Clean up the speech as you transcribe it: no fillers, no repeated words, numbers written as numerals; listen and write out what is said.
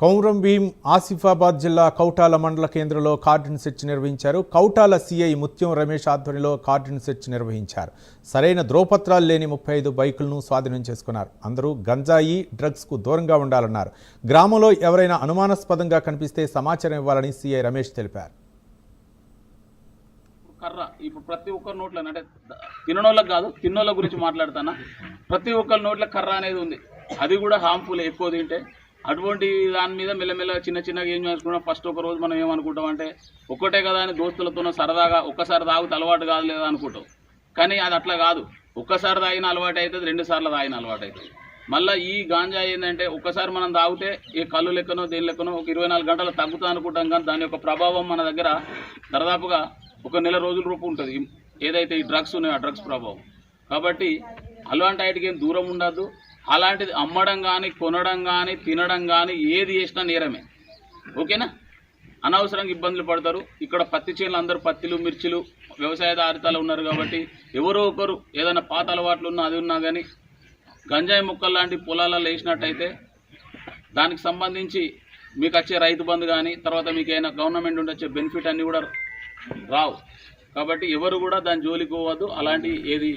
కౌరం భీం ఆసిఫాబాద్ జిల్లా కౌటాల మండల కేంద్రంలో కార్డన్ సెర్చ్ నిర్వహించారు. కౌటాల సీఐ ముత్యం రమేష్ ఆధ్వర్యంలో కార్డన్ సెర్చ్ నిర్వహించారు. సరైన ధ్రువపత్రాలు లేని 35 బైకులను స్వాధీనం చేసుకున్నారు. అందరూ గంజాయి, డ్రగ్స్కు దూరంగా ఉండాలన్నారు. గ్రామంలో ఎవరైనా అనుమానాస్పదంగా కనిపిస్తే సమాచారం ఇవ్వాలని సీఐ రమేష్ తెలిపారు. కర్ర ఇప్పుడు ప్రతి ఒక్కరి నోట్లో అంటే తిననోళ్ళకి కాదు, తిన్నోళ్ళ గురించి మాట్లాడుతానా. ప్రతి ఒక్కరి నోట్లో కర్ర అనేది ఉంది. అది కూడా హార్మ్ఫుల్, ఎక్కువ తింటే. అటువంటి దాని మీద మెల్లమెల్ల చిన్న చిన్నగా ఏం చేసుకున్నాం. ఫస్ట్ ఒక రోజు మనం ఏమనుకుంటాం అంటే ఒక్కటే కదా అని దోస్తులతో సరదాగా ఒక్కసారి తాగితే అలవాటు కాదు లేదా అనుకుంటాం. కానీ అది అట్లా కాదు. ఒక్కసారి తాగిన అలవాటు అవుతుంది, 2 సార్లు తాగిన అలవాటు అవుతుంది. మళ్ళీ ఈ గాంజా ఏంటంటే ఒక్కసారి మనం తాగితే ఏ కళ్ళు లెక్కనో దేని లెక్కనో ఒక 24 గంటలు తగ్గుతా అనుకుంటాం. కానీ దాని యొక్క ప్రభావం మన దగ్గర దాదాపుగా ఒక నెల రోజుల రూపు ఉంటుంది. ఏదైతే ఈ డ్రగ్స్ ఉన్నాయో ఆ డ్రగ్స్ ప్రభావం. కాబట్టి అలాంటి వాటికి ఏం దూరం ఉండద్దు. అలాంటిది అమ్మడం కానీ, కొనడం కానీ, తినడం కానీ ఏది చేసినా నేరమే. ఓకేనా? అనవసరంగా ఇబ్బందులు పడతారు. ఇక్కడ పత్తి చేనులు అందరూ పత్తిలు, మిర్చిలు, వ్యవసాయదారితాలు ఉన్నారు. కాబట్టి ఎవరో ఒకరు ఏదైనా పాత అలవాట్లు ఉన్నా అది ఉన్నా కానీ గంజాయి మొక్కలు లాంటి పొలాలలో వేసినట్టయితే దానికి సంబంధించి మీకు వచ్చే రైతు బంధు కానీ, తర్వాత మీకు ఏమైనా గవర్నమెంట్ నుండి వచ్చే బెనిఫిట్ అన్నీ కూడా రావు. కాబట్టి ఎవరు కూడా దాని జోలికి పోవద్దు. అలాంటి ఏది